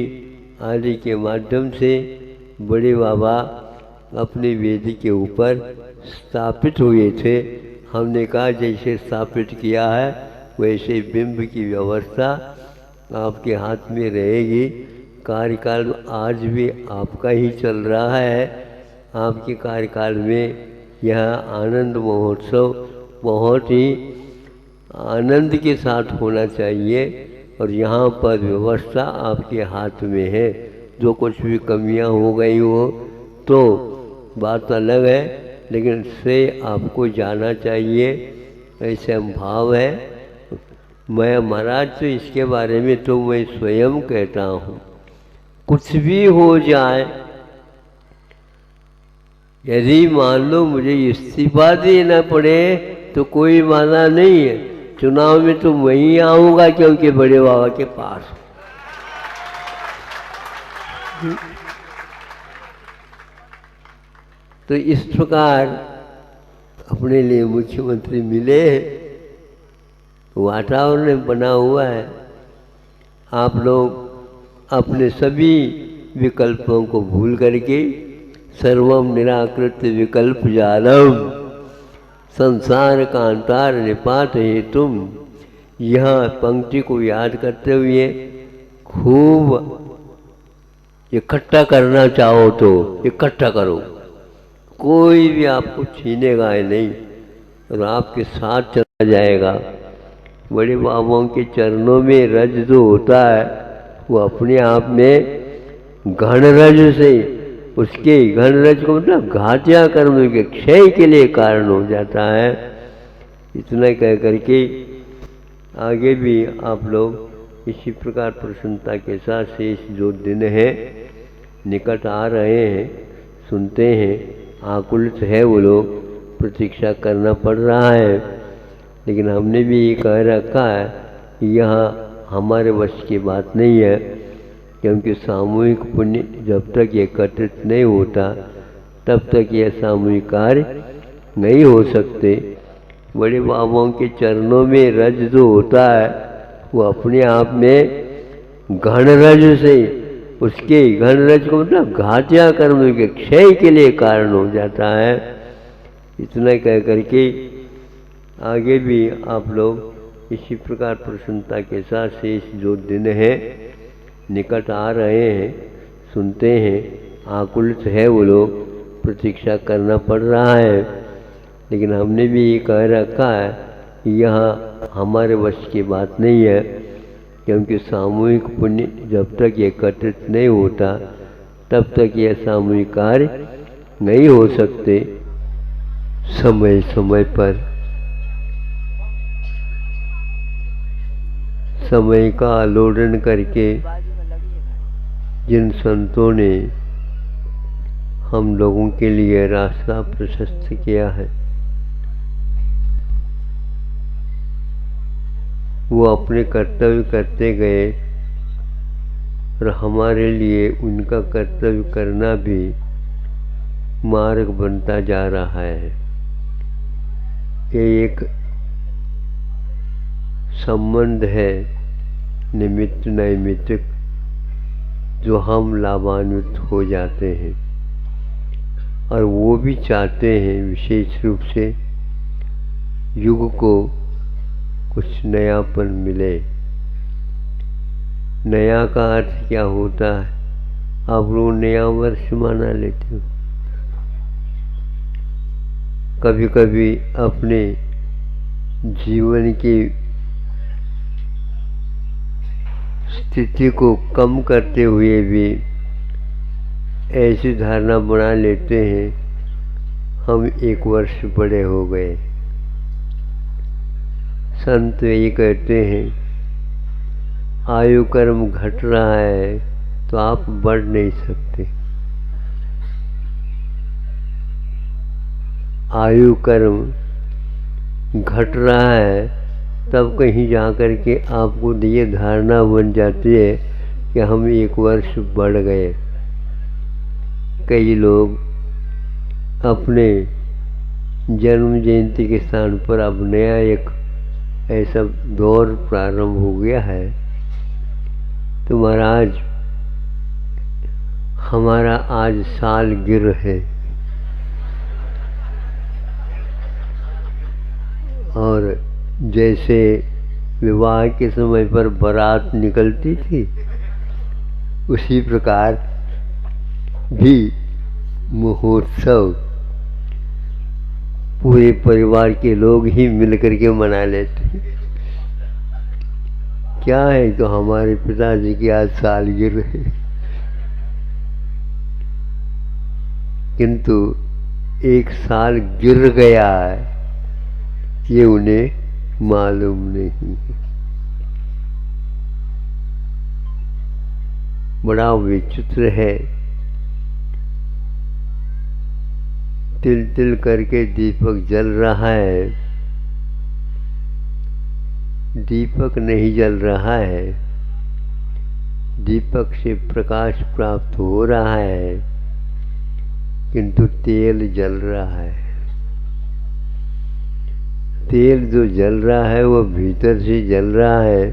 आदि के माध्यम से बड़े बाबा अपने वेदी के ऊपर स्थापित हुए थे। हमने कहा जैसे स्थापित किया है वैसे बिंब की व्यवस्था आपके हाथ में रहेगी। कार्यकाल आज भी आपका ही चल रहा है। आपके कार्यकाल में यह आनंद महोत्सव बहुत ही आनंद के साथ होना चाहिए और यहाँ पर व्यवस्था आपके हाथ में है। जो कुछ भी कमियाँ हो गई हो तो बात अलग है, लेकिन श्रेय आपको जाना चाहिए, ऐसा भाव है। मैं महाराज तो इसके बारे में तो मैं स्वयं कहता हूँ, कुछ भी हो जाए, यदि मान लो मुझे इस्तीफा देना पड़े तो कोई माना नहीं है। चुनाव में तो वहीं आऊँगा क्योंकि बड़े बाबा के पास। तो इस प्रकार अपने लिए मुख्यमंत्री मिले, वातावरण बना हुआ है। आप लोग अपने सभी विकल्पों को भूल करके सर्वम निराकृत विकल्प जालम संसार कांतार निपात हे तुम, यहाँ पंक्ति को याद करते हुए खूब इकट्ठा करना चाहो तो इकट्ठा करो, कोई भी आपको छीनेगा ही नहीं और आपके साथ चला जाएगा। बड़े बाबाओं के चरणों में रज जो होता है वो अपने आप में घन रज से, उसके घन रज को मतलब घातिया कर्म के क्षय के लिए कारण हो जाता है। इतना कह करके आगे भी आप लोग इसी प्रकार प्रसन्नता के साथ शेष जो दिन है निकट आ रहे हैं, सुनते हैं, आकुलित है वो लोग, प्रतीक्षा करना पड़ रहा है। लेकिन हमने भी ये कह रखा है कि यहाँ हमारे वश की बात नहीं है, क्योंकि सामूहिक पुण्य जब तक एकत्रित नहीं होता तब तक यह सामूहिक कार्य नहीं हो सकते। बड़े बाबाओं के चरणों में रज जो होता है वो अपने आप में घन रज से, उसके घन रज को मतलब घातिया कर्म के क्षय के लिए कारण हो जाता है। इतना कह करके आगे भी आप लोग इसी प्रकार प्रसन्नता के साथ शेष जो दिन है निकट आ रहे हैं, सुनते हैं, आकुलित है वो लोग, प्रतीक्षा करना पड़ रहा है। लेकिन हमने भी ये कह रखा है कि यहाँ हमारे वश की बात नहीं है, क्योंकि सामूहिक पुण्य जब तक एकत्रित नहीं होता तब तक यह सामूहिक कार्य नहीं हो सकते। समय समय पर समय का आलोड़न करके जिन संतों ने हम लोगों के लिए रास्ता प्रशस्त किया है, वो अपने कर्तव्य करते गए और हमारे लिए उनका कर्तव्य करना भी मार्ग बनता जा रहा है। ये एक संबंध है निमित्त नैमित्तिक, जो हम लाभान्वित हो जाते हैं और वो भी चाहते हैं विशेष रूप से युग को कुछ नयापन मिले। नया का अर्थ क्या होता है? आप लोग नया वर्ष मना लेते हो। कभी कभी अपने जीवन की स्थिति को कम करते हुए भी ऐसी धारणा बना लेते हैं हम 1 वर्ष बड़े हो गए। संत ये कहते हैं आयु कर्म घट रहा है तो आप बढ़ नहीं सकते। आयु कर्म घट रहा है तब कहीं जाकर के आपको ये धारणा बन जाती है कि हम 1 वर्ष बढ़ गए। कई लोग अपने जन्म जयंती के स्थान पर अब नया एक ऐसा दौर प्रारंभ हो गया है। तो महाराज हमारा आज साल गिर है और जैसे विवाह के समय पर बारात निकलती थी उसी प्रकार भी महोत्सव पूरे परिवार के लोग ही मिलकर के मना लेते हैं। क्या है तो हमारे पिताजी की आज सालगिरह है, किंतु 1 साल गिर गया है ये उन्हें मालूम नहीं है। बड़ा विचित्र है। तिल तिल करके दीपक जल रहा है, दीपक नहीं जल रहा है। दीपक से प्रकाश प्राप्त हो रहा है किंतु तेल जल रहा है। तेल जो जल रहा है वो भीतर से जल रहा है,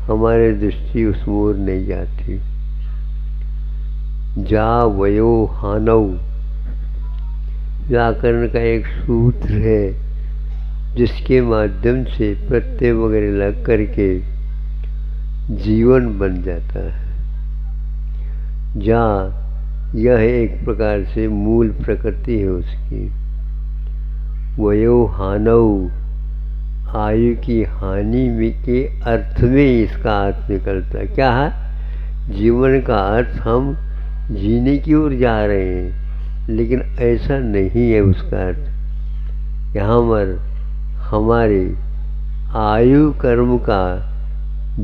हमारे दृष्टि उस ओर नहीं जाती। जा वयो हानव व्याकरण का एक सूत्र है जिसके माध्यम से प्रत्यय वगैरह लग करके जीवन बन जाता है। जा यह एक प्रकार से मूल प्रकृति है उसकी। वयो हानव आयु की हानि में के अर्थ में इसका अर्थ निकलता है। क्या है? जीवन का अर्थ हम जीने की ओर जा रहे हैं, लेकिन ऐसा नहीं है उसका अर्थ। यहाँ पर हमारे आयु कर्म का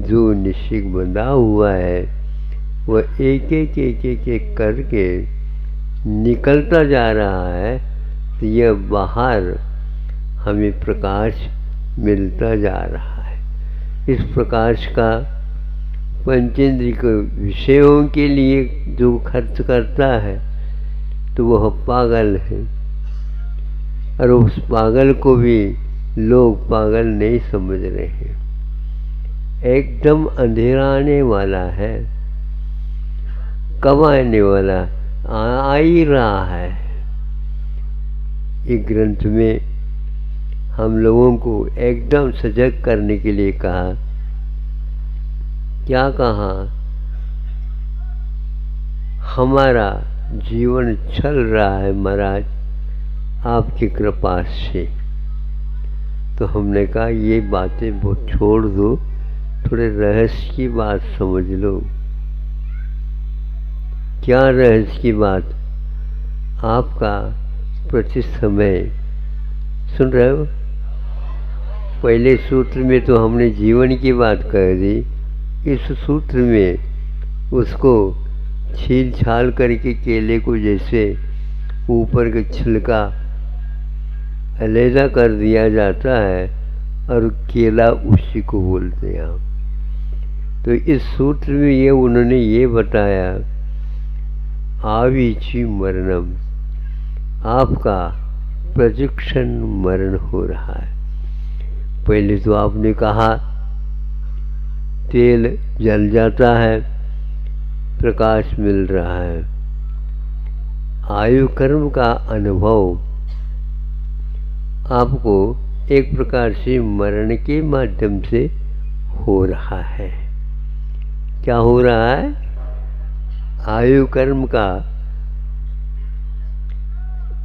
जो निश्चय बंधा हुआ है वह एक एक करके निकलता जा रहा है। तो यह बाहर हमें प्रकाश मिलता जा रहा है। इस प्रकाश का पंचेंद्रिय के विषयों के लिए जो खर्च करता है तो वह पागल है, और उस पागल को भी लोग पागल नहीं समझ रहे हैं। एकदम अंधेरा आने वाला है, कब आने वाला? आ ही रहा है। एक ग्रंथ में हम लोगों को एकदम सजग करने के लिए कहा। क्या कहा? हमारा जीवन चल रहा है महाराज आपकी कृपा से। तो हमने कहा ये बातें बहुत छोड़ दो, थोड़े रहस्य की बात समझ लो। क्या रहस्य की बात? आपका प्रति समय सुन रहे हो? पहले सूत्र में तो हमने जीवन की बात कर दी, इस सूत्र में उसको छील छाल करके केले को जैसे ऊपर का छिलका अलहदा कर दिया जाता है और केला उसी को बोलते हैं आप। तो इस सूत्र में ये उन्होंने ये बताया, आवीची मरणम, आपका प्रतिक्षण मरण हो रहा है। पहले तो आपने कहा तेल जल जाता है, प्रकाश मिल रहा है। आयु कर्म का अनुभव आपको एक प्रकार से मरण के माध्यम से हो रहा है। क्या हो रहा है? आयु कर्म का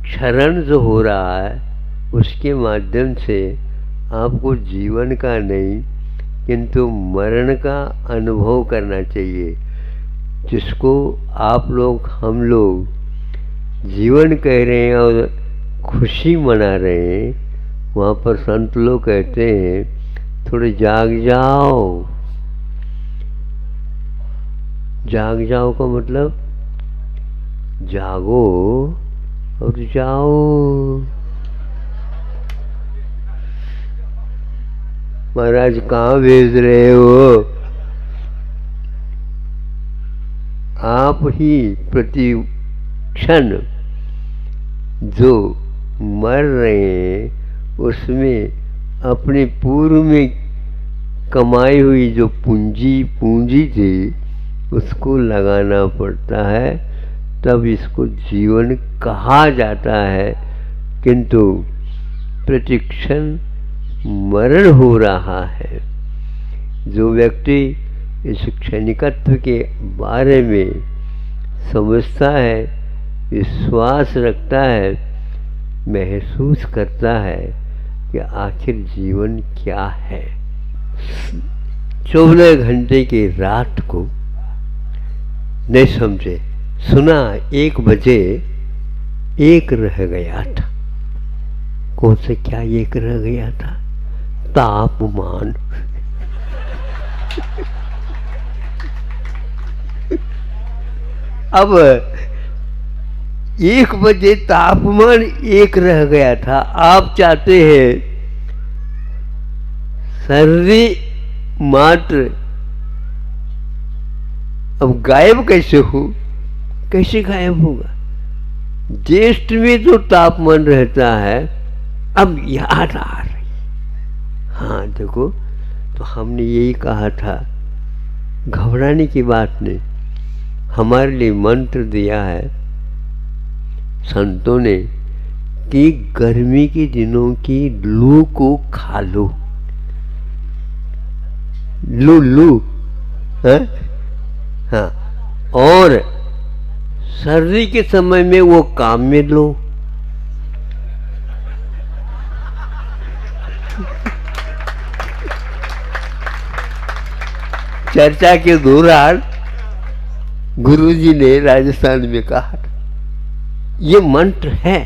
क्षरण जो हो रहा है उसके माध्यम से आपको जीवन का नहीं किंतु मरण का अनुभव करना चाहिए, जिसको आप लोग हम लोग जीवन कह रहे हैं और खुशी मना रहे हैं। वहाँ पर संत लोग कहते हैं थोड़े जाग जाओ। जाग जाओ का मतलब जागो और जाओ। महाराज कहाँ भेज रहे हो? आप ही प्रति क्षण जो मर रहे हैं उसमें अपने पूर्व में कमाई हुई जो पूंजी थी उसको लगाना पड़ता है, तब इसको जीवन कहा जाता है। किंतु प्रतिक्षण मरण हो रहा है। जो व्यक्ति इस क्षणिकत्व के बारे में समझता है, विश्वास रखता है, महसूस करता है कि आखिर जीवन क्या है। 14 घंटे की रात को नहीं समझे, सुना 1 बजे 1 रह गया था। कौन से क्या 1 रह गया था? तापमान। अब 1 बजे तापमान 1 रह गया था। आप चाहते हैं सर्दी मात्र, अब गायब कैसे हो? कैसे गायब होगा? ज्येष्ठ में तो तापमान रहता है, अब याद आ रही। हाँ देखो, तो हमने यही कहा था, घबराने की बात नहीं। हमारे लिए मंत्र दिया है संतों ने कि गर्मी के दिनों की लू को खा लो। लू है? हाँ, और सर्दी के समय में वो काम में लो। चर्चा के दौरान गुरुजी ने राजस्थान में कहा था, ये मंत्र है,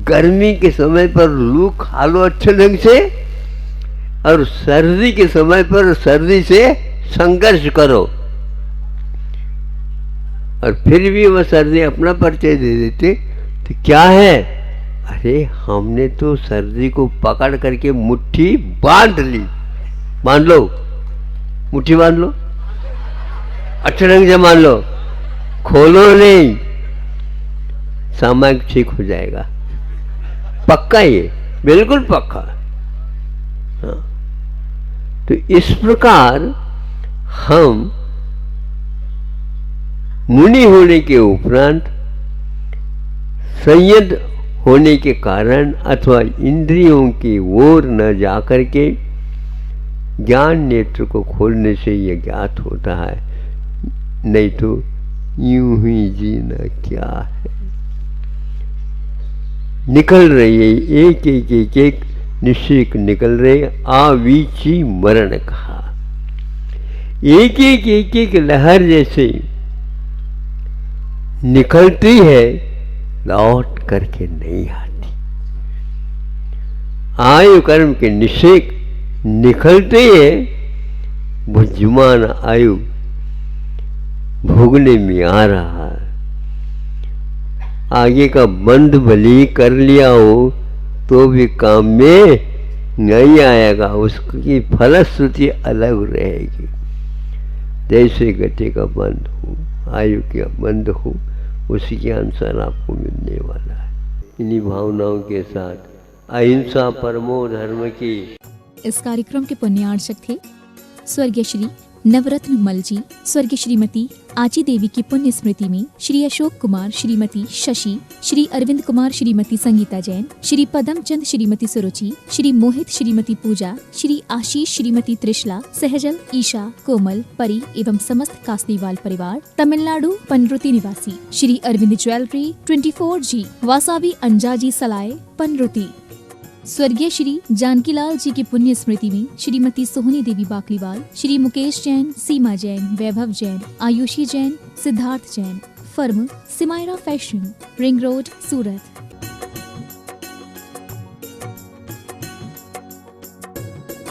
गर्मी के समय पर लू खा लो अच्छे ढंग से, और सर्दी के समय पर सर्दी से संघर्ष करो। और फिर भी वह सर्दी अपना परिचय दे देते, तो क्या है? अरे हमने तो सर्दी को पकड़ करके मुट्ठी बांध ली। बांध लो, मुट्ठी बांध लो, अच्छे ढंग से मान लो, खोलो नहीं, सामायिक ठीक हो जाएगा। पक्का, ये बिल्कुल पक्का। हाँ, तो इस प्रकार हम मुनि होने के उपरांत संयत होने के कारण अथवा इंद्रियों की ओर न जाकर के ज्ञान नेत्र को खोलने से यह ज्ञात होता है। नहीं तो यूं ही जीना क्या है। निकल रही है एक एक एक एक निश्चित निकल रहे। आवीची मरण कहा, एक एक एक एक लहर जैसे निकलती है, लौट करके नहीं आती। आयु कर्म के निश्चय निकलते ही बुद्धिमान आयु भोगने में आ रहा है। आगे का बंद भली कर लिया हो तो भी काम में नहीं आएगा, उसकी फलश्रुति अलग रहेगी। जैसे गति का बंद हो, आयु का बंद हो, उसी के अनुसार आपको मिलने वाला है। इन्हीं भावनाओं के साथ अहिंसा परमो धर्म की। इस कार्यक्रम के पुण्यार्चक थे स्वर्गीय श्री नवरत्न मल जी। स्वर्गीय श्रीमती आची देवी की पुण्य स्मृति में श्री अशोक कुमार, श्रीमती शशि, श्री अरविंद कुमार, श्रीमती संगीता जैन, श्री पदम चंद, श्रीमती सुरुचि, श्री मोहित, श्रीमती पूजा, श्री आशीष, श्रीमती त्रिशला, सहजल, ईशा, कोमल, परी एवं समस्त कास्तीवाल परिवार, तमिलनाडु पनरुति निवासी, श्री अरविंद ज्वेलरी 24G, वासावी अंजाजी सलाय, पनरुति। स्वर्गीय श्री जानकीलाल जी की पुण्य स्मृति में Shrimati Sohni Devi Bakliwal, Shri Mukesh Jain, Seema Jain, Vaibhav Jain, Ayushi Jain, Siddharth Jain, firm Simayra fashion, ring road, सूरत।